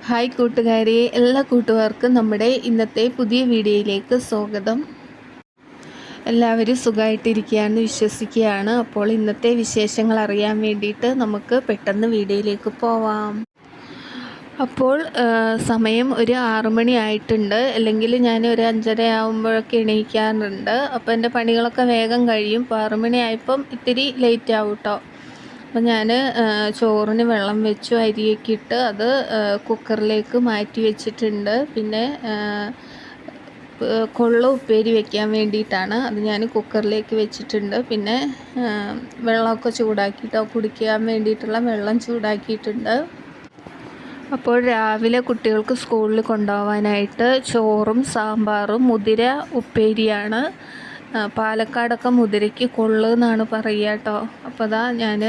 Hi കൂട്ടുകാരെ, എല്ലാ കൂട്ടുകാർക്കും നമ്മുടെ ഇന്നത്തെ പുതിയ വീഡിയോയിലേക്ക് സ്വാഗതം. എല്ലാവരും സുഖമായിട്ടിരിക്കുകയാണെന്ന് വിശ്വസിക്കുകയാണ്. അപ്പോൾ ഇന്നത്തെ വിശേഷങ്ങൾ അറിയാൻ വേണ്ടിയിട്ട് നമുക്ക് പെട്ടെന്ന് വീഡിയോയിലേക്ക് പോവാം. അപ്പോൾ സമയം ഒരു 6 മണി ആയിട്ടുണ്ട്. അല്ലെങ്കിൽ ഞാൻ ഒരു 5:30 ആകുമ്പോഴൊക്കെ എണീക്കാറുണ്ട്. അപ്പോൾ എൻ്റെ പണികളൊക്കെ വേഗം കഴിയും. ഇപ്പോൾ 6 മണി ആയപ്പം ഇത്തിരി ലേറ്റ് ആവും കേട്ടോ. അപ്പം ഞാൻ ചോറിന് വെള്ളം വെച്ചു, അരിയൊക്കെ ഇട്ട് അത് കുക്കറിലേക്ക് മാറ്റി വെച്ചിട്ടുണ്ട്. പിന്നെ കൊള്ള ഉപ്പേരി വെക്കാൻ വേണ്ടിയിട്ടാണ് അത് ഞാൻ കുക്കറിലേക്ക് വെച്ചിട്ടുണ്ട്. പിന്നെ വെള്ളമൊക്കെ ചൂടാക്കിയിട്ട് കുടിക്കാൻ വേണ്ടിയിട്ടുള്ള വെള്ളം ചൂടാക്കിയിട്ടുണ്ട്. അപ്പോൾ രാവിലെ കുട്ടികൾക്ക് സ്കൂളിൽ കൊണ്ടുപോകാനായിട്ട് ചോറും സാമ്പാറും മുതിര ഉപ്പേരിയാണ്. പാലക്കാടൊക്കെ മുതിരയ്ക്ക് കൊള്ള് എന്നാണ് പറയുക കേട്ടോ. അപ്പോൾ അതാ ഞാൻ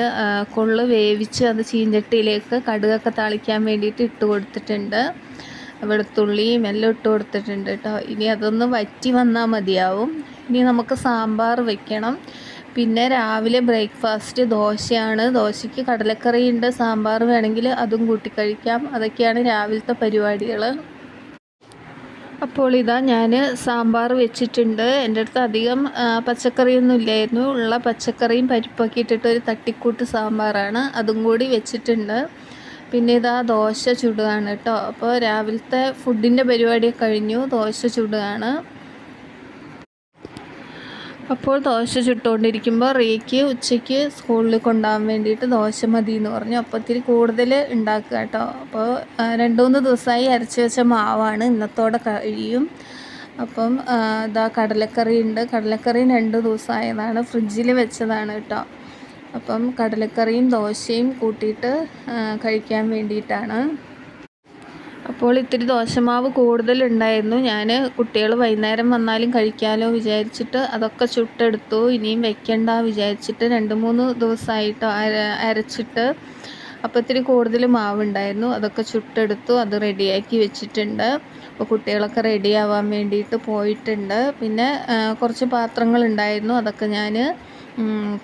കൊള്ള് വേവിച്ച് അത് ചീഞ്ചട്ടിയിലേക്ക് കടുകൊക്കെ താളിക്കാൻ വേണ്ടിയിട്ട് ഇട്ട് കൊടുത്തിട്ടുണ്ട്. വെളുത്തുള്ളിയും എല്ലാം ഇട്ട് കൊടുത്തിട്ടുണ്ട് കേട്ടോ. ഇനി അതൊന്ന് വറ്റി വന്നാൽ മതിയാവും. ഇനി നമുക്ക് സാമ്പാർ വെക്കണം. പിന്നെ രാവിലെ ബ്രേക്ക്ഫാസ്റ്റ് ദോശയാണ്. ദോശയ്ക്ക് കടലക്കറിയുണ്ട്, സാമ്പാർ വേണമെങ്കിൽ അതും കൂട്ടി കഴിക്കാം. അതൊക്കെയാണ് രാവിലത്തെ പരിപാടികൾ. അപ്പോൾ ഇതാ ഞാൻ സാമ്പാർ വെച്ചിട്ടുണ്ട്. എൻ്റെ അടുത്ത് അധികം പച്ചക്കറിയൊന്നും ഇല്ലായിരുന്നു. ഉള്ള പച്ചക്കറിയും പരിപ്പൊക്കെ ഇട്ടിട്ടൊരു തട്ടിക്കൂട്ട് സാമ്പാറാണ്, അതും കൂടി വെച്ചിട്ടുണ്ട്. പിന്നെ ഇതാ ദോശ ചുടുകയാണ് കേട്ടോ. അപ്പോൾ രാവിലത്തെ ഫുഡിൻ്റെ പരിപാടിയൊക്കെ കഴിഞ്ഞു, ദോശ ചുടുകയാണ്. അപ്പോൾ ദോശ ചുട്ടുകൊണ്ടിരിക്കുമ്പോൾ റീക്ക് ഉച്ചയ്ക്ക് സ്കൂളിൽ കൊണ്ടുപോകാൻ വേണ്ടിയിട്ട് ദോശ മതി എന്ന് പറഞ്ഞു. അപ്പോൾ ഇത്തിരി കൂടുതൽ ഉണ്ടാക്കുക കേട്ടോ. അപ്പോൾ 2-3 ദിവസമായി അരച്ച് വെച്ച മാവാണ്, ഇന്നത്തോടെ കഴിയും. അപ്പം ഇതാ കടലക്കറി ഉണ്ട്. കടലക്കറി 2 ദിവസമായതാണ്, ഫ്രിഡ്ജിൽ വെച്ചതാണ് കേട്ടോ. അപ്പം കടലക്കറിയും ദോശയും കൂട്ടിയിട്ട് കഴിക്കാൻ വേണ്ടിയിട്ടാണ്. അപ്പോൾ ഇത്തിരി ദോശമാവ് കൂടുതലുണ്ടായിരുന്നു. ഞാൻ കുട്ടികൾ വൈകുന്നേരം വന്നാലും കഴിക്കാമല്ലോ വിചാരിച്ചിട്ട് അതൊക്കെ ചുട്ടെടുത്തു. ഇനിയും വെക്കണ്ട വിചാരിച്ചിട്ട് 2-3 ദിവസമായിട്ട് അരച്ചിട്ട്. അപ്പോൾ ഇത്തിരി കൂടുതൽ മാവുണ്ടായിരുന്നു, അതൊക്കെ ചുട്ടെടുത്തു, അത് റെഡിയാക്കി വെച്ചിട്ടുണ്ട്. അപ്പോൾ കുട്ടികളൊക്കെ റെഡിയാവാൻ വേണ്ടിയിട്ട് പോയിട്ടുണ്ട്. പിന്നെ കുറച്ച് പാത്രങ്ങളുണ്ടായിരുന്നു, അതൊക്കെ ഞാൻ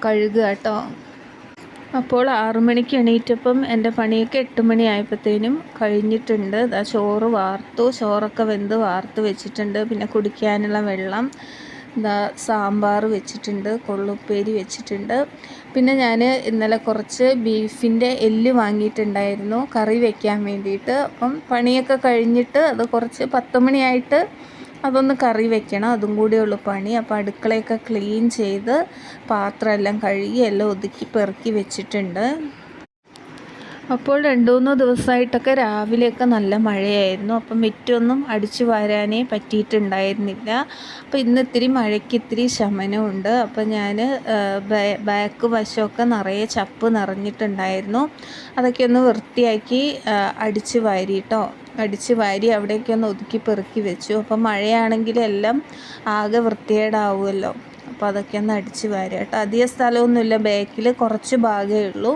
കഴുകുക കേട്ടോ. അപ്പോൾ 6 മണിക്ക് എണീറ്റപ്പം എൻ്റെ പണിയൊക്കെ 8 മണി ആയപ്പോഴത്തേനും കഴിഞ്ഞിട്ടുണ്ട്. ഇതാ ചോറ് വാർത്തു, ചോറൊക്കെ വെന്ത് വാർത്ത് വെച്ചിട്ടുണ്ട്. പിന്നെ കുടിക്കാനുള്ള വെള്ളം, ഇതാ സാമ്പാർ വെച്ചിട്ടുണ്ട്, കൊള്ളുപ്പേരി വെച്ചിട്ടുണ്ട്. പിന്നെ ഞാൻ ഇന്നലെ കുറച്ച് ബീഫിൻ്റെ എല്ല് വാങ്ങിയിട്ടുണ്ടായിരുന്നു കറി വയ്ക്കാൻ വേണ്ടിയിട്ട്. അപ്പം പണിയൊക്കെ കഴിഞ്ഞിട്ട് അത് കുറച്ച് 10 മണിയായിട്ട് അതൊന്ന് കറി വെക്കണം, അതും കൂടിയുള്ളൂ പണി. അപ്പോൾ അടുക്കളയൊക്കെ ക്ലീൻ ചെയ്ത് പാത്രമെല്ലാം കഴുകി എല്ലാം ഒതുക്കി പെറുക്കി വെച്ചിട്ടുണ്ട്. അപ്പോൾ 2-3 ദിവസമായിട്ടൊക്കെ രാവിലെയൊക്കെ നല്ല മഴയായിരുന്നു. അപ്പം മുറ്റമൊന്നും അടിച്ചു വാരാനേ പറ്റിയിട്ടുണ്ടായിരുന്നില്ല. അപ്പോൾ ഇന്ന് ഇത്തിരി മഴയ്ക്ക് ഇത്തിരി ശമനമുണ്ട്. അപ്പോൾ ഞാൻ ബാക്ക് വശമൊക്കെ നിറയെ ചപ്പ് നിറഞ്ഞിട്ടുണ്ടായിരുന്നു, അതൊക്കെ ഒന്ന് വൃത്തിയാക്കി അടിച്ചു വാരിട്ടോ. അടിച്ച് വാരി അവിടേക്ക് ഒന്ന് ഒതുക്കി പെറുക്കി വെച്ചു. അപ്പം മഴയാണെങ്കിൽ എല്ലാം ആകെ വൃത്തികേടാവുമല്ലോ. അപ്പോൾ അതൊക്കെ ഒന്ന് അടിച്ച് വാരി കേട്ടോ. അധികം സ്ഥലമൊന്നുമില്ല, ബാക്കിൽ കുറച്ച് ഭാഗമേ ഉള്ളൂ.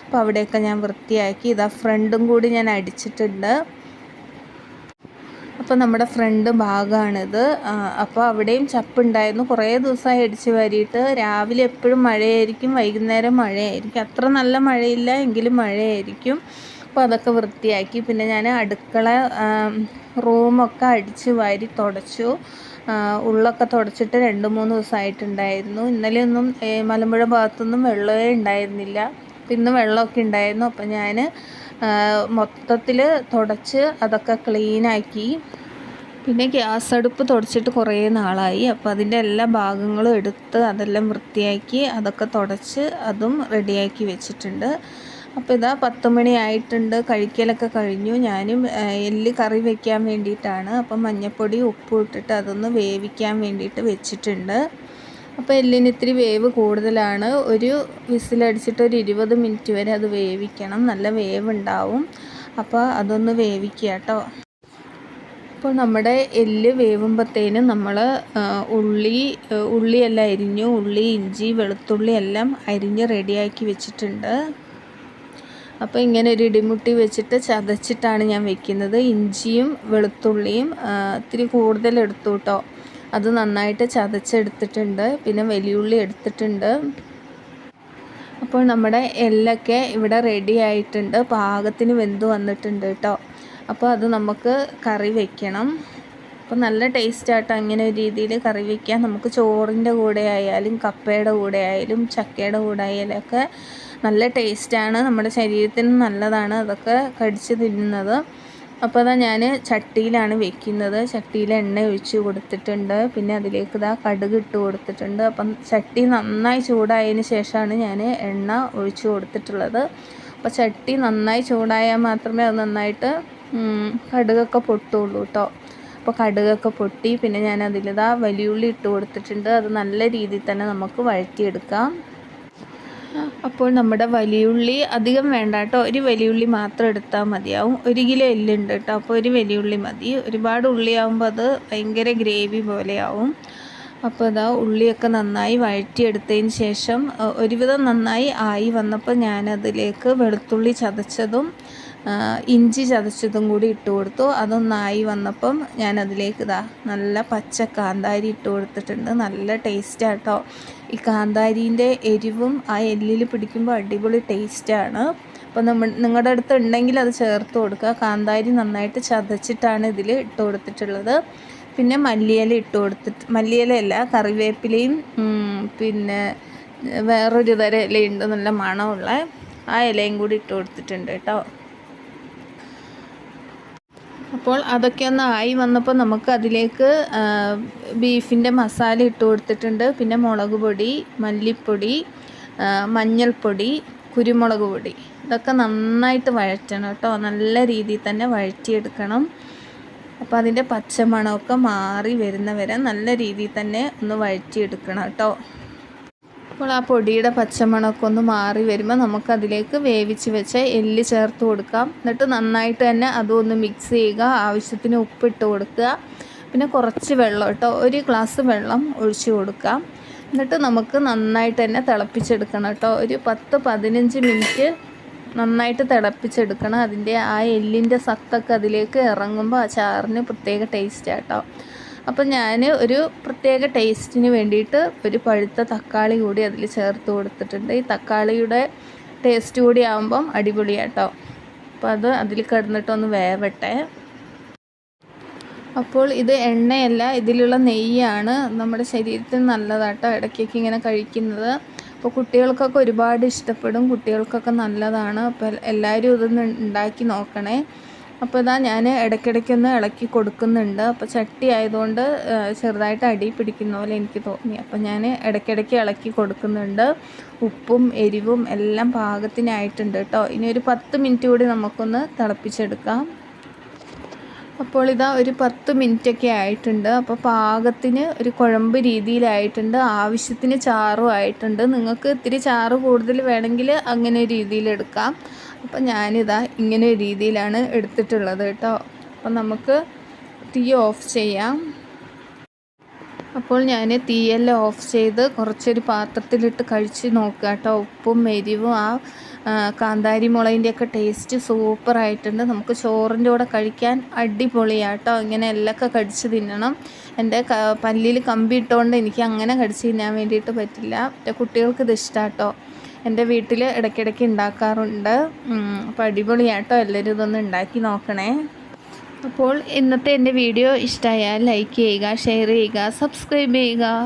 അപ്പോൾ അവിടെയൊക്കെ ഞാൻ വൃത്തിയാക്കി. ഇതാ ഫ്രണ്ടും കൂടി ഞാൻ അടിച്ചിട്ടുണ്ട്. അപ്പോൾ നമ്മുടെ ഫ്രണ്ട് ഭാഗമാണിത്. അപ്പോൾ അവിടെയും ചപ്പുണ്ടായിരുന്നു. കുറേ ദിവസമായി അടിച്ച് വാരിയിട്ട്. രാവിലെ എപ്പോഴും മഴയായിരിക്കും, വൈകുന്നേരം മഴയായിരിക്കും. അത്ര നല്ല മഴയില്ല എങ്കിലും മഴയായിരിക്കും. അപ്പോൾ അതൊക്കെ വൃത്തിയാക്കി. പിന്നെ ഞാൻ അടുക്കള റൂമൊക്കെ അടിച്ച് വാരി തുടച്ചു. ഉള്ളൊക്കെ തുടച്ചിട്ട് 2-3 ദിവസമായിട്ടുണ്ടായിരുന്നു. ഇന്നലെയൊന്നും മലമ്പുഴ ഭാഗത്തൊന്നും വെള്ളമേ ഉണ്ടായിരുന്നില്ല. ഇന്ന് വെള്ളമൊക്കെ ഉണ്ടായിരുന്നു. അപ്പം ഞാൻ മൊത്തത്തിൽ തുടച്ച് അതൊക്കെ ക്ലീനാക്കി. പിന്നെ ഗ്യാസ് അടുപ്പ് തുടച്ചിട്ട് കുറേ നാളായി. അപ്പോൾ അതിൻ്റെ എല്ലാ ഭാഗങ്ങളും എടുത്ത് അതെല്ലാം വൃത്തിയാക്കി അതൊക്കെ തുടച്ച് അതും റെഡിയാക്കി വെച്ചിട്ടുണ്ട്. അപ്പോൾ ഇതാ 10 മണി ആയിട്ടുണ്ട്, കഴിക്കലൊക്കെ കഴിഞ്ഞു. ഞാനും എല്ല് കറി വയ്ക്കാൻ വേണ്ടിയിട്ടാണ്. അപ്പം മഞ്ഞൾപ്പൊടി ഉപ്പും ഇട്ടിട്ട് അതൊന്ന് വേവിക്കാൻ വേണ്ടിയിട്ട് വെച്ചിട്ടുണ്ട്. അപ്പോൾ എല്ലിന് ഇത്തിരി വേവ് കൂടുതലാണ്. ഒരു വിസിലടിച്ചിട്ട് ഒരു 20 മിനിറ്റ് വരെ അത് വേവിക്കണം, നല്ല വേവുണ്ടാവും. അപ്പോൾ അതൊന്ന് വേവിക്കുക കേട്ടോ. അപ്പോൾ നമ്മുടെ എല്ല് വേവുമ്പോഴത്തേനും നമ്മൾ ഉള്ളിയെല്ലാം അരിഞ്ഞു, ഉള്ളി, ഇഞ്ചി, വെളുത്തുള്ളി എല്ലാം അരിഞ്ഞ് റെഡിയാക്കി വെച്ചിട്ടുണ്ട്. അപ്പോൾ ഇങ്ങനെ ഒരു ഇടിമുട്ടി വെച്ചിട്ട് ചതച്ചിട്ടാണ് ഞാൻ വെക്കുന്നത്. ഇഞ്ചിയും വെളുത്തുള്ളിയും ഇത്തിരി കൂടുതൽ എടുത്തു കേട്ടോ. അത് നന്നായിട്ട് ചതച്ചെടുത്തിട്ടുണ്ട്. പിന്നെ വലിയുള്ളി എടുത്തിട്ടുണ്ട്. അപ്പോൾ നമ്മുടെ എല്ലൊക്കെ ഇവിടെ റെഡി ആയിട്ടുണ്ട്, പാകത്തിന് വെന്ത് വന്നിട്ടുണ്ട് കേട്ടോ. അപ്പോൾ അത് നമുക്ക് കറി വെക്കണം. അപ്പോൾ നല്ല ടേസ്റ്റായിട്ട് അങ്ങനെ ഒരു രീതിയിൽ കറി വയ്ക്കാം. നമുക്ക് ചോറിൻ്റെ കൂടെ ആയാലും കപ്പയുടെ കൂടെ ആയാലും ചക്കയുടെ കൂടെ ആയാലും ഒക്കെ നല്ല ടേസ്റ്റാണ്, നമ്മുടെ ശരീരത്തിന് നല്ലതാണ് അതൊക്കെ കടിച്ച് തിന്നുന്നത്. അപ്പോൾ അതാ ഞാൻ ചട്ടിയിലാണ് വെക്കുന്നത്. ചട്ടിയിൽ എണ്ണ ഒഴിച്ച് കൊടുത്തിട്ടുണ്ട്. പിന്നെ അതിലേക്ക് കടുക് ഇട്ട് കൊടുത്തിട്ടുണ്ട്. അപ്പം ചട്ടി നന്നായി ചൂടായതിന് ശേഷമാണ് ഞാൻ എണ്ണ ഒഴിച്ച് കൊടുത്തിട്ടുള്ളത്. അപ്പോൾ ചട്ടി നന്നായി ചൂടായാൽ മാത്രമേ അത് നന്നായിട്ട് കടുകൊക്കെ പൊട്ടുള്ളൂ കേട്ടോ. അപ്പോൾ കടുകൊക്കെ പൊട്ടി പിന്നെ ഞാൻ അതിൽ വലിയുള്ളി ഇട്ട് കൊടുത്തിട്ടുണ്ട്. അത് നല്ല രീതിയിൽ തന്നെ നമുക്ക് വഴറ്റിയെടുക്കാം. അപ്പോൾ നമ്മുടെ വലിയുള്ളി അധികം വേണ്ട കേട്ടോ, ഒരു വലിയുള്ളി മാത്രം എടുത്താൽ മതിയാവും. 1 കിലോ എല്ലുണ്ട് കേട്ടോ, അപ്പോൾ ഒരു വലിയുള്ളി മതി. ഒരുപാട് ഉള്ളിയാവുമ്പോൾ അത് ഭയങ്കര ഗ്രേവി പോലെയാവും. അപ്പോൾ ഉള്ളിയൊക്കെ നന്നായി വഴറ്റിയെടുത്തതിന് ശേഷം ഒരുവിധം നന്നായി ആയി വന്നപ്പോൾ ഞാനതിലേക്ക് വെളുത്തുള്ളി ചതച്ചതും ഇഞ്ചി ചതച്ചതും കൂടി ഇട്ട് കൊടുത്തു. അതൊന്നായി വന്നപ്പം ഞാനതിലേക്ക് നല്ല പച്ച കാന്താരി ഇട്ട് കൊടുത്തിട്ടുണ്ട്. നല്ല ടേസ്റ്റാട്ടോ. ഈ കാന്താരീൻ്റെ എരിവും ആ എല്ലിൽ പിടിക്കുമ്പോൾ അടിപൊളി ടേസ്റ്റാണ്. അപ്പോൾ നിങ്ങളുടെ അടുത്ത് ഉണ്ടെങ്കിൽ അത് ചേർത്ത് കൊടുക്കുക. കാന്താരി നന്നായിട്ട് ചതച്ചിട്ടാണ് ഇതിൽ ഇട്ട് കൊടുത്തിട്ടുള്ളത്. പിന്നെ മല്ലിയില ഇട്ട് കൊടുത്തിട്ട്, മല്ലിയിലയല്ല കറിവേപ്പിലയും പിന്നെ വേറൊരു തരം ഇലയുണ്ട് നല്ല മണമുള്ള, ആ ഇലയും കൂടി ഇട്ട് കൊടുത്തിട്ടുണ്ട് കേട്ടോ. അപ്പോൾ അതൊക്കെ ഒന്ന് ആയി വന്നപ്പോൾ നമുക്ക് അതിലേക്ക് ബീഫിൻ്റെ മസാല ഇട്ട് കൊടുത്തിട്ടുണ്ട്. പിന്നെ മുളക് പൊടി, മല്ലിപ്പൊടി, മഞ്ഞൾപ്പൊടി, കുരുമുളക് പൊടി, ഇതൊക്കെ നന്നായിട്ട് വഴറ്റണം കേട്ടോ. നല്ല രീതിയിൽ തന്നെ വഴറ്റിയെടുക്കണം. അപ്പോൾ അതിൻ്റെ പച്ചമണമൊക്കെ മാറി വരുന്ന വരെ നല്ല രീതിയിൽ തന്നെ ഒന്ന് വഴറ്റിയെടുക്കണം കേട്ടോ. അപ്പോൾ ആ പൊടിയുടെ പച്ചമണമൊക്കെ ഒന്ന് മാറി വരുമ്പോൾ നമുക്കതിലേക്ക് വേവിച്ച് വെച്ച എല്ല് ചേർത്ത് കൊടുക്കാം. എന്നിട്ട് നന്നായിട്ട് തന്നെ അതൊന്ന് മിക്സ് ചെയ്യുക. ആവശ്യത്തിന് ഉപ്പിട്ട് കൊടുക്കുക. പിന്നെ കുറച്ച് വെള്ളം കേട്ടോ, 1 ഗ്ലാസ് വെള്ളം ഒഴിച്ച് കൊടുക്കാം. എന്നിട്ട് നമുക്ക് നന്നായിട്ട് തന്നെ തിളപ്പിച്ചെടുക്കണം കേട്ടോ. ഒരു 10-15 മിനിറ്റ് നന്നായിട്ട് തിളപ്പിച്ചെടുക്കണം. അതിൻ്റെ ആ എല്ലിൻ്റെ സത്തൊക്കെ അതിലേക്ക് ഇറങ്ങുമ്പോൾ ആ ചാറിന് പ്രത്യേക ടേസ്റ്റാണ് കേട്ടോ. അപ്പം ഞാൻ ഒരു പ്രത്യേക ടേസ്റ്റിന് വേണ്ടിയിട്ട് ഒരു പഴുത്ത തക്കാളി കൂടി അതിൽ ചേർത്ത് കൊടുത്തിട്ടുണ്ട്. ഈ തക്കാളിയുടെ ടേസ്റ്റ് കൂടി ആകുമ്പം അടിപൊളിയാട്ടോ. അപ്പോൾ അത് അതിൽ കിടന്നിട്ടൊന്ന് വേവട്ടെ. അപ്പോൾ ഇത് എണ്ണയല്ല, ഇതിലുള്ള നെയ്യാണ്. നമ്മുടെ ശരീരത്തിന് നല്ലതാട്ടോ ഇടയ്ക്കൊക്കെ ഇങ്ങനെ കഴിക്കുന്നത്. അപ്പോൾ കുട്ടികൾക്കൊക്കെ ഒരുപാട് ഇഷ്ടപ്പെടും, കുട്ടികൾക്കൊക്കെ നല്ലതാണ്. അപ്പോൾ എല്ലാവരും ഇതൊന്ന് ഉണ്ടാക്കി നോക്കണേ. അപ്പോൾ ഞാൻ ഇടയ്ക്കിടയ്ക്കൊന്ന് ഇളക്കി കൊടുക്കുന്നുണ്ട്. അപ്പോൾ ചട്ടി ആയതുകൊണ്ട് ചെറുതായിട്ട് അടി പിടിക്കുന്ന പോലെ എനിക്ക് തോന്നി. അപ്പോൾ ഞാൻ ഇടയ്ക്കിടയ്ക്ക് ഇളക്കി കൊടുക്കുന്നുണ്ട്. ഉപ്പും എരിവും എല്ലാം പാകത്തിനായിട്ടുണ്ട് കേട്ടോ. ഇനി ഒരു 10 മിനിറ്റ് കൂടി നമുക്കൊന്ന് തിളപ്പിച്ചെടുക്കാം. അപ്പോൾ ഒരു 10 മിനിറ്റൊക്കെ ആയിട്ടുണ്ട്. അപ്പോൾ പാകത്തിന് ഒരു കുഴമ്പ് രീതിയിലായിട്ടുണ്ട്. ആവശ്യത്തിന് ചാറും ആയിട്ടുണ്ട്. നിങ്ങൾക്ക് ഇത്തിരി ചാറ് കൂടുതൽ വേണമെങ്കിൽ അങ്ങനെ രീതിയിലെടുക്കാം. അപ്പോൾ ഇങ്ങനെ ഒരു രീതിയിലാണ് എടുത്തിട്ടുള്ളത് കേട്ടോ. അപ്പോൾ നമുക്ക് തീ ഓഫ് ചെയ്യാം. അപ്പോൾ ഞാൻ തീയെല്ലാം ഓഫ് ചെയ്ത് കുറച്ചൊരു പാത്രത്തിലിട്ട് കഴിച്ച് നോക്കുക കേട്ടോ. ഉപ്പും എരിവും കാന്താരി മുളകിൻ്റെയൊക്കെ ടേസ്റ്റ് സൂപ്പറായിട്ടുണ്ട്. നമുക്ക് ചോറിൻ്റെ കൂടെ കഴിക്കാൻ അടിപൊളിയാട്ടോ. ഇങ്ങനെ എല്ലൊക്കെ കടിച്ച് തിന്നണം. എൻ്റെ പല്ലിൽ കമ്പി ഇട്ടുകൊണ്ട് എനിക്ക് അങ്ങനെ കടിച്ച് തിന്നാൻ വേണ്ടിയിട്ട് പറ്റില്ല. കുട്ടികൾക്ക് ഇത് ഇഷ്ടമാട്ടോ. എൻ്റെ വീട്ടിൽ ഇടയ്ക്കിടയ്ക്ക് ഉണ്ടാക്കാറുണ്ട്. അപ്പോൾ അടിപൊളിയാട്ടോ. എല്ലാവരും ഇതൊന്ന് ഉണ്ടാക്കി നോക്കണേ. അപ്പോൾ ഇന്നത്തെ എൻ്റെ വീഡിയോ ഇഷ്ടമായാൽ ലൈക്ക് ചെയ്യുക, ഷെയർ ചെയ്യുക, സബ്സ്ക്രൈബ് ചെയ്യുക.